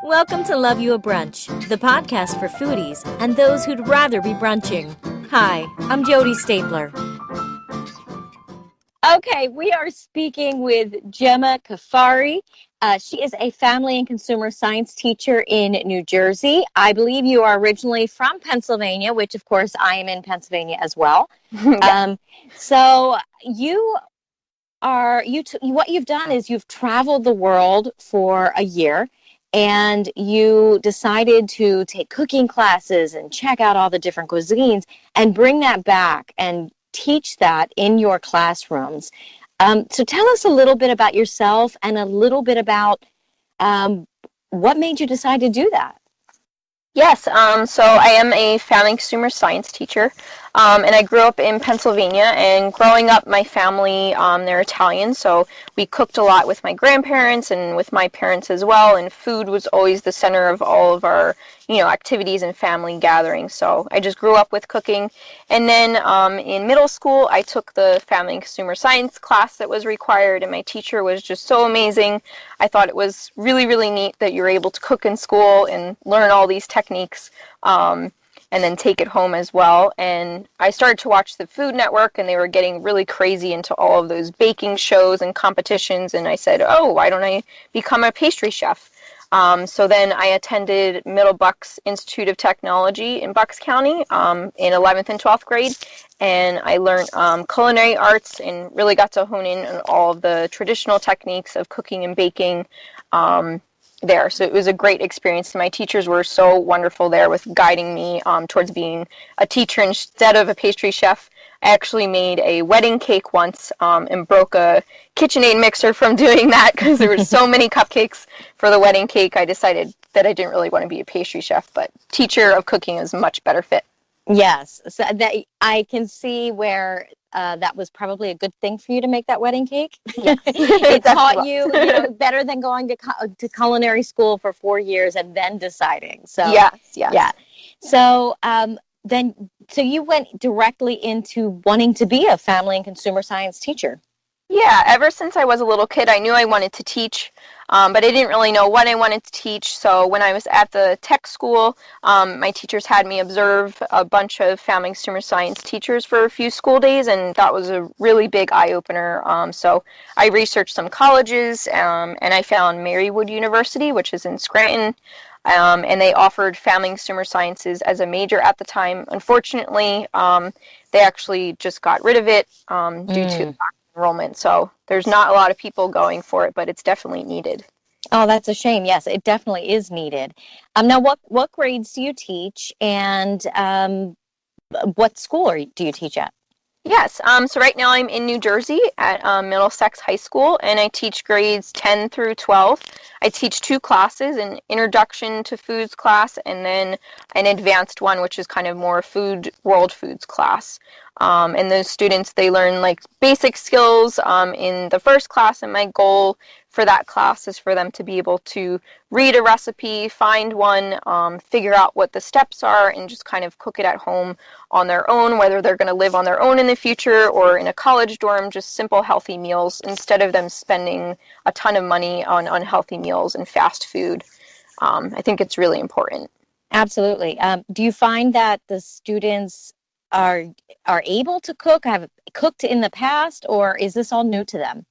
Welcome to Love You a Brunch, the podcast for foodies and those who'd rather be brunching. Hi, I'm Jody Stapler. Okay, we are speaking with Gema Cuffari. She is a family and consumer science teacher in New Jersey. I believe you are originally from Pennsylvania, which of course I am in Pennsylvania as well. Yeah. So what you've done is you've traveled the world for a year. And you decided to take cooking classes and check out all the different cuisines and bring that back and teach that in your classrooms. So tell us a little bit about yourself and a little bit about what made you decide to do that. Yes, so I am a family and consumer science teacher, and I grew up in Pennsylvania, and growing up, my family, they're Italian, so we cooked a lot with my grandparents and with my parents as well, and food was always the center of all of our, activities and family gatherings, so I just grew up with cooking. And then in middle school, I took the family and consumer science class that was required, and my teacher was just so amazing. I thought it was really, really neat that you're able to cook in school and learn all these techniques and then take it home as well. And I started to watch the Food Network, and they were getting really crazy into all of those baking shows and competitions, and I said, oh, why don't I become a pastry chef? So then I attended Middle Bucks Institute of Technology in Bucks County in 11th and 12th grade, and I learned culinary arts and really got to hone in on all of the traditional techniques of cooking and baking there. So it was a great experience. My teachers were so wonderful there with guiding me towards being a teacher instead of a pastry chef. I actually made a wedding cake once and broke a KitchenAid mixer from doing that because there were so many cupcakes for the wedding cake. I decided that I didn't really want to be a pastry chef, but teacher of cooking is a much better fit. Yes, so that I can see where that was probably a good thing for you to make that wedding cake. Yes. It taught you, better than going to culinary school for 4 years and then deciding. So yes. Yeah. So so you went directly into wanting to be a family and consumer science teacher. Yeah, ever since I was a little kid, I knew I wanted to teach, but I didn't really know what I wanted to teach. So when I was at the tech school, my teachers had me observe a bunch of family and consumer science teachers for a few school days, and that was a really big eye-opener. So I researched some colleges, and I found Marywood University, which is in Scranton, and they offered family and consumer sciences as a major at the time. Unfortunately, they actually just got rid of it due to enrollment, so there's not a lot of people going for it, but it's definitely needed. Oh, that's a shame. Yes, it definitely is needed. Now, what grades do you teach, and what school do you teach at? Yes, so right now I'm in New Jersey at Middlesex High School, and I teach grades 10 through 12. I teach 2 classes, an Introduction to Foods class, and then an advanced one, which is kind of more world foods class. And those students, they learn like basic skills in the first class, and my goal for that class is for them to be able to read a recipe, find one, figure out what the steps are, and just kind of cook it at home on their own, whether they're going to live on their own in the future or in a college dorm, just simple healthy meals instead of them spending a ton of money on unhealthy meals and fast food. I think it's really important. Absolutely. Do you find that the students are able to cook, have cooked in the past, or is this all new to them?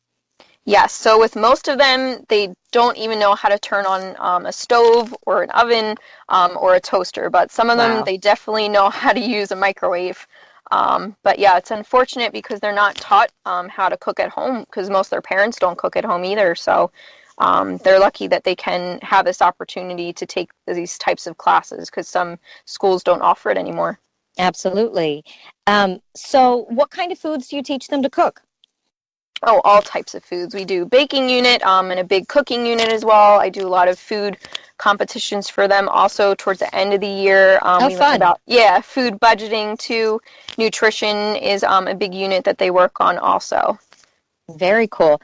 Yes, so with most of them, they don't even know how to turn on a stove or an oven or a toaster, but some of them, they definitely know how to use a microwave. But yeah, it's unfortunate because they're not taught how to cook at home because most of their parents don't cook at home either, so they're lucky that they can have this opportunity to take these types of classes because some schools don't offer it anymore. Absolutely. So what kind of foods do you teach them to cook? Oh, all types of foods. We do baking unit and a big cooking unit as well. I do a lot of food competitions for them also towards the end of the year. We fun. Food budgeting too. Nutrition is a big unit that they work on also. Very cool.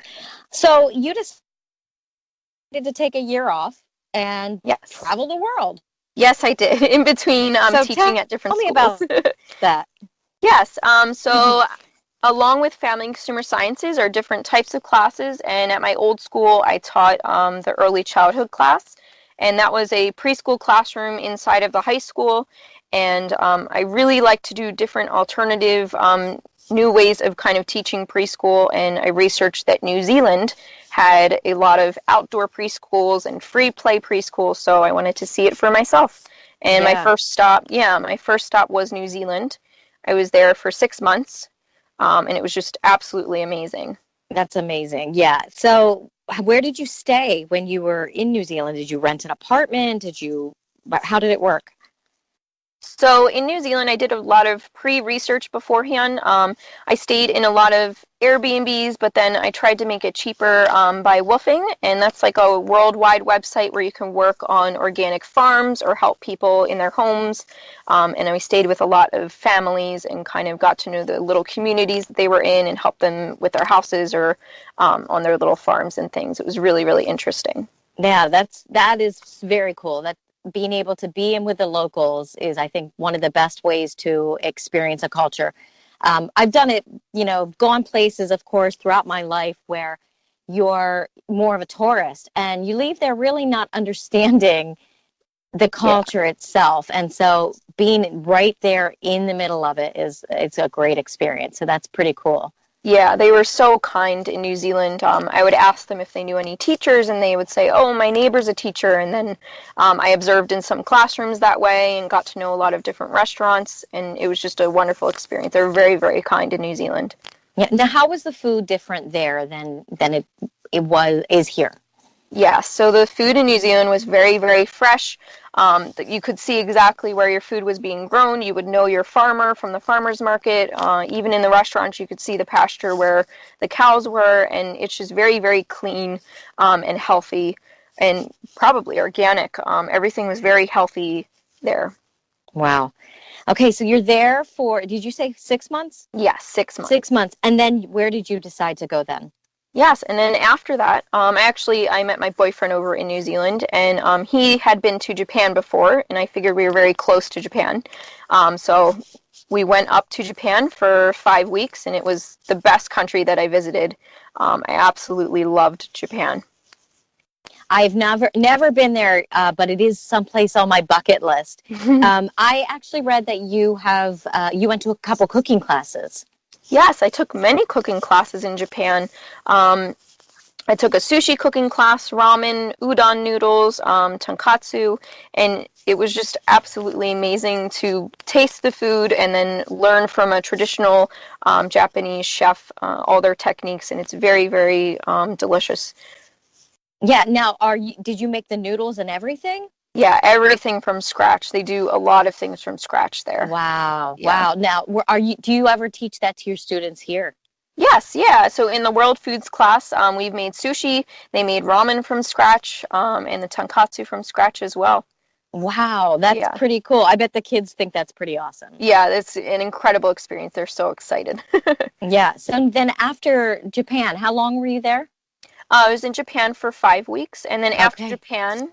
So you decided to take a year off and travel the world. Yes, I did. In between teaching at different schools. Tell me about that. Yes. So along with family and consumer sciences are different types of classes. And at my old school, I taught the early childhood class. and that was a preschool classroom inside of the high school. And I really like to do different alternative new ways of kind of teaching preschool, and I researched that New Zealand had a lot of outdoor preschools and free play preschools, so I wanted to see it for myself. And Yeah. my first stop was New Zealand. I was there for 6 months, and it was just absolutely amazing. That's amazing. Yeah. So, where did you stay when you were in New Zealand? Did you rent an apartment? How did it work? So in New Zealand, I did a lot of pre-research beforehand. I stayed in a lot of Airbnbs, but then I tried to make it cheaper by woofing, and that's like a worldwide website where you can work on organic farms or help people in their homes. And we stayed with a lot of families and kind of got to know the little communities that they were in and help them with their houses or on their little farms and things. It was really, really interesting. Yeah, that is very cool. That being able to be in with the locals is, I think, one of the best ways to experience a culture. I've done it, gone places, of course, throughout my life where you're more of a tourist and you leave there really not understanding the culture itself. And so being right there in the middle of it's a great experience. So that's pretty cool. Yeah, they were so kind in New Zealand. I would ask them if they knew any teachers, and they would say, "Oh, my neighbor's a teacher." And then I observed in some classrooms that way and got to know a lot of different restaurants, and it was just a wonderful experience. They were very, very kind in New Zealand. Yeah. Now, how was the food different there than it is here? Yeah, so the food in New Zealand was very, very fresh. You could see exactly where your food was being grown. You would know your farmer from the farmer's market. Even in the restaurants, you could see the pasture where the cows were, and it's just very, very clean and healthy and probably organic. Everything was very healthy there. Wow. Okay, so you're there for, did you say 6 months? Yes, 6 months. 6 months. And then where did you decide to go then? Yes, and then after that, I met my boyfriend over in New Zealand, and he had been to Japan before, and I figured we were very close to Japan. So we went up to Japan for 5 weeks, and it was the best country that I visited. I absolutely loved Japan. I've never been there, but it is someplace on my bucket list. I actually read that you went to a couple cooking classes. Yes, I took many cooking classes in Japan. I took a sushi cooking class, ramen, udon noodles, tonkatsu, and it was just absolutely amazing to taste the food and then learn from a traditional Japanese chef all their techniques, and it's very, very delicious. Yeah. Now, did you make the noodles and everything? Yeah, everything from scratch. They do a lot of things from scratch there. Wow. Yeah. Wow. Now, do you ever teach that to your students here? Yes, yeah. So in the World Foods class, we've made sushi. They made ramen from scratch, and the tonkatsu from scratch as well. Wow, that's pretty cool. I bet the kids think that's pretty awesome. Yeah, it's an incredible experience. They're so excited. Yeah. So then after Japan, how long were you there? I was in Japan for 5 weeks, and then after Okay. Japan,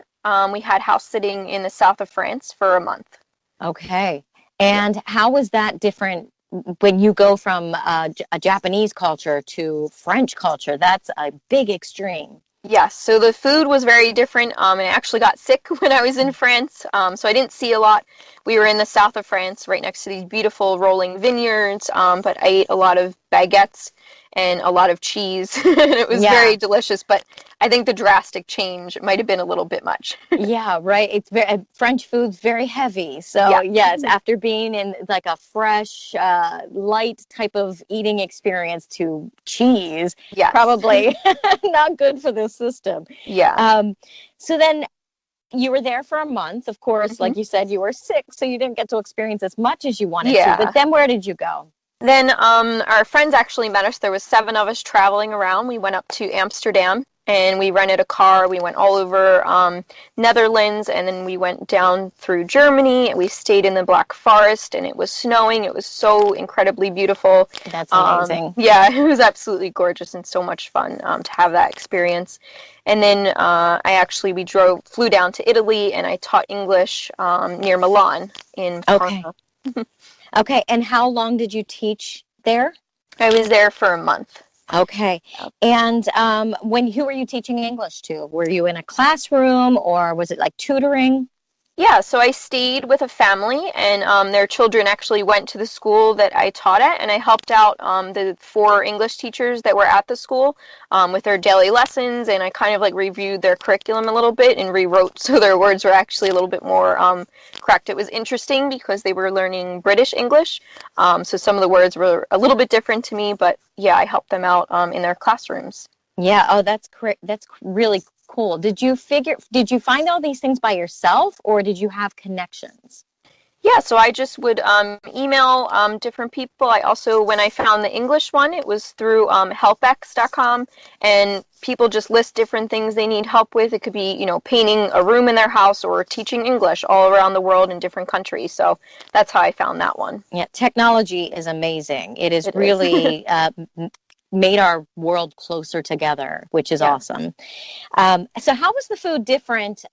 we had house sitting in the south of France for a month. Okay. And how was that different when you go from a Japanese culture to French culture? That's a big extreme. Yes, so the food was very different. And I actually got sick when I was in France, so I didn't see a lot. We were in the south of France, right next to these beautiful rolling vineyards, but I ate a lot of baguettes and a lot of cheese, and it was very delicious, but I think the drastic change might have been a little bit much. Yeah, right. It's French food's very heavy. So yes, after being in like a fresh, light type of eating experience to cheese, probably not good for the system. Yeah. So then you were there for a month. Of course, like you said, you were sick, so you didn't get to experience as much as you wanted to. But then where did you go? Then our friends actually met us. There was 7 of us traveling around. We went up to Amsterdam, and we rented a car. We went all over Netherlands, and then we went down through Germany. We stayed in the Black Forest, and it was snowing. It was so incredibly beautiful. That's amazing. Yeah, it was absolutely gorgeous and so much fun to have that experience. And then we flew down to Italy, and I taught English near Milan in Parma. Okay, and how long did you teach there? I was there for a month. Okay. And who were you teaching English to? Were you in a classroom or was it like tutoring? Yeah, so I stayed with a family, and their children actually went to the school that I taught at, and I helped out the 4 English teachers that were at the school with their daily lessons, and I kind of like reviewed their curriculum a little bit and rewrote so their words were actually a little bit more correct. It was interesting because they were learning British English, so some of the words were a little bit different to me, but yeah, I helped them out in their classrooms. Yeah. Oh, that's great. That's really cool. Did you find all these things by yourself or did you have connections? Yeah, so I just would email different people. I also, when I found the English one, it was through helpx.com, and people just list different things they need help with. It could be, painting a room in their house or teaching English all around the world in different countries. So that's how I found that one. Yeah, technology is amazing. It is It is. really made our world closer together, which is Yeah. awesome. So how was the food different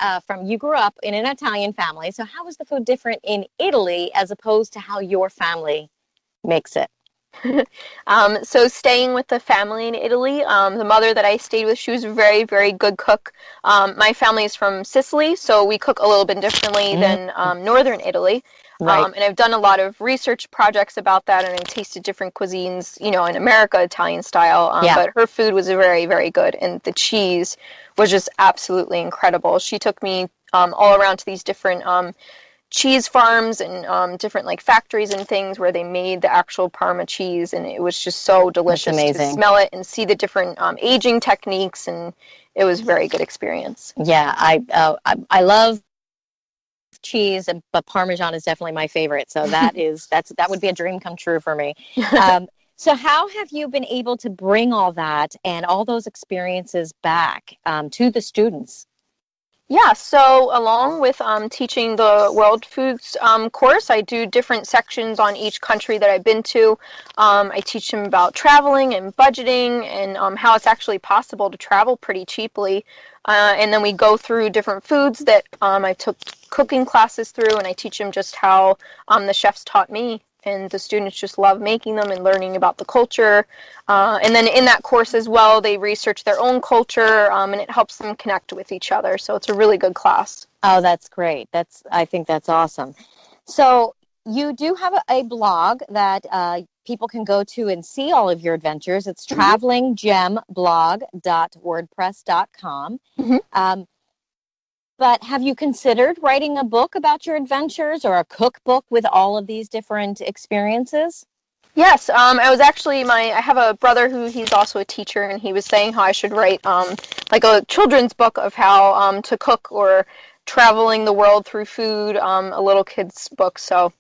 you grew up in an Italian family, so how was the food different in Italy as opposed to how your family makes it? So staying with the family in Italy, the mother that I stayed with, she was a very, very good cook. My family is from Sicily, so we cook a little bit differently than northern Italy. Right. And I've done a lot of research projects about that, and I tasted different cuisines, in America, Italian style. Yeah. But her food was very, very good, and the cheese was just absolutely incredible. She took me all around to these different cheese farms and different like factories and things where they made the actual Parma cheese, and it was just so delicious to smell it and see the different aging techniques, and it was a very good experience. Yeah, I love cheese, but Parmesan is definitely my favorite. So that would be a dream come true for me. So how have you been able to bring all that and all those experiences back to the students? Yeah, so along with teaching the World Foods course, I do different sections on each country that I've been to. I teach them about traveling and budgeting and how it's actually possible to travel pretty cheaply. And then we go through different foods that I took cooking classes through, and I teach them just how the chefs taught me. And the students just love making them and learning about the culture. And then in that course as well, they research their own culture, and it helps them connect with each other. So it's a really good class. Oh, that's great. I think that's awesome. So you do have a blog that people can go to and see all of your adventures. It's travelinggemblog.wordpress.com. Mm-hmm. But have you considered writing a book about your adventures or a cookbook with all of these different experiences? Yes, I was actually I have a brother he's also a teacher, and he was saying how I should write like a children's book of how to cook or traveling the world through food, a little kid's book. So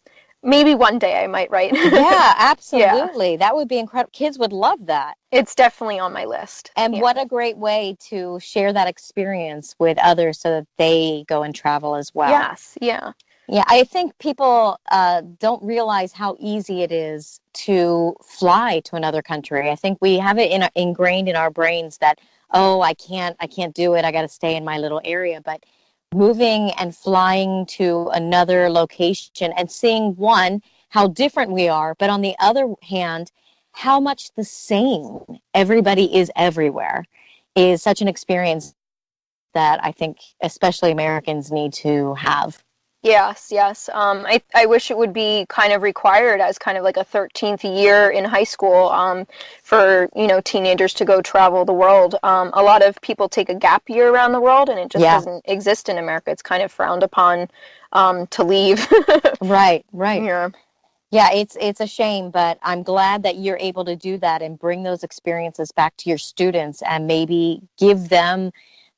maybe one day I might write. Yeah, absolutely. Yeah. That would be incredible. Kids would love that. It's definitely on my list. And what a great way to share that experience with others so that they go and travel as well. Yes, yeah. Yeah, I think people don't realize how easy it is to fly to another country. I think we have it ingrained in our brains that, I can't do it. I got to stay in my little area. But moving and flying to another location and seeing, one, how different we are, but on the other hand, how much the same everybody is everywhere is such an experience that I think especially Americans need to have. Yes. I wish it would be kind of required as kind of like a 13th year in high school for, teenagers to go travel the world. A lot of people take a gap year around the world, and it just doesn't exist in America. It's kind of frowned upon to leave. Right. Yeah. Yeah, it's a shame, but I'm glad that you're able to do that and bring those experiences back to your students and maybe give them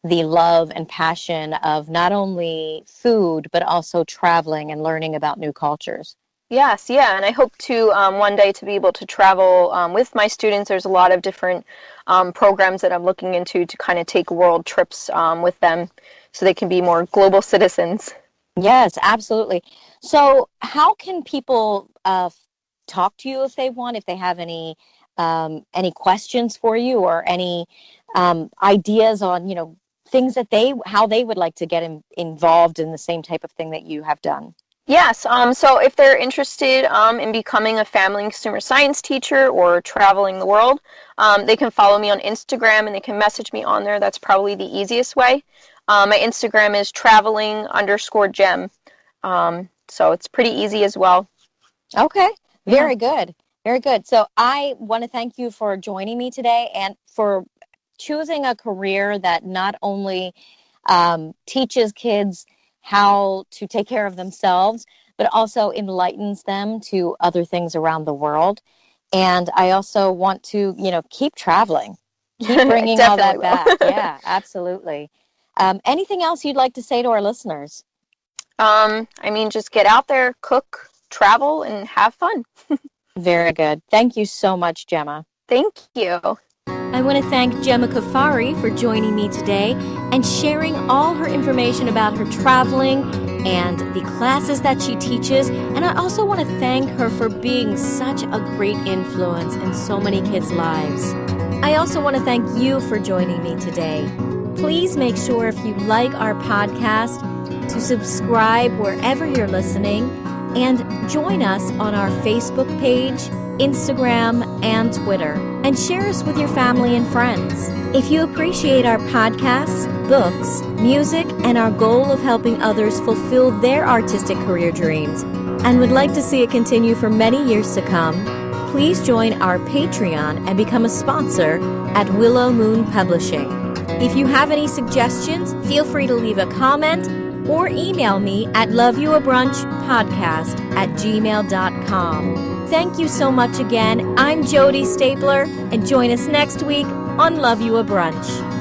the love and passion of not only food, but also traveling and learning about new cultures. Yes, yeah, and I hope to one day to be able to travel with my students. There's a lot of different programs that I'm looking into to kind of take world trips with them so they can be more global citizens. Yes, absolutely. So how can people talk to you if they want, if they have any questions for you or any ideas on, things that how they would like to get involved in the same type of thing that you have done? Yes, so if they're interested in becoming a family and consumer science teacher or traveling the world, they can follow me on Instagram and they can message me on there. That's probably the easiest way. My Instagram is traveling_gem. So it's pretty easy as well. Okay, Yeah. very good. Very good. So I want to thank you for joining me today and for choosing a career that not only teaches kids how to take care of themselves, but also enlightens them to other things around the world. And I also want to, keep traveling, keep bringing all that Definitely back. will. Yeah, absolutely. Anything else you'd like to say to our listeners? Just get out there, cook, travel, and have fun. Very good. Thank you so much, Gema. Thank you. I want to thank Gema Cuffari for joining me today and sharing all her information about her traveling and the classes that she teaches. And I also want to thank her for being such a great influence in so many kids' lives. I also want to thank you for joining me today. Please make sure if you like our podcast to subscribe wherever you're listening and join us on our Facebook page, Instagram, and Twitter, and share us with your family and friends. If you appreciate our podcasts, books, music, and our goal of helping others fulfill their artistic career dreams, and would like to see it continue for many years to come, please join our Patreon and become a sponsor at Willow Moon Publishing. If you have any suggestions, feel free to leave a comment or email me at loveyouabrunchpodcast@gmail.com. Thank you so much again. I'm Jody Stapler, and join us next week on Love You a Brunch.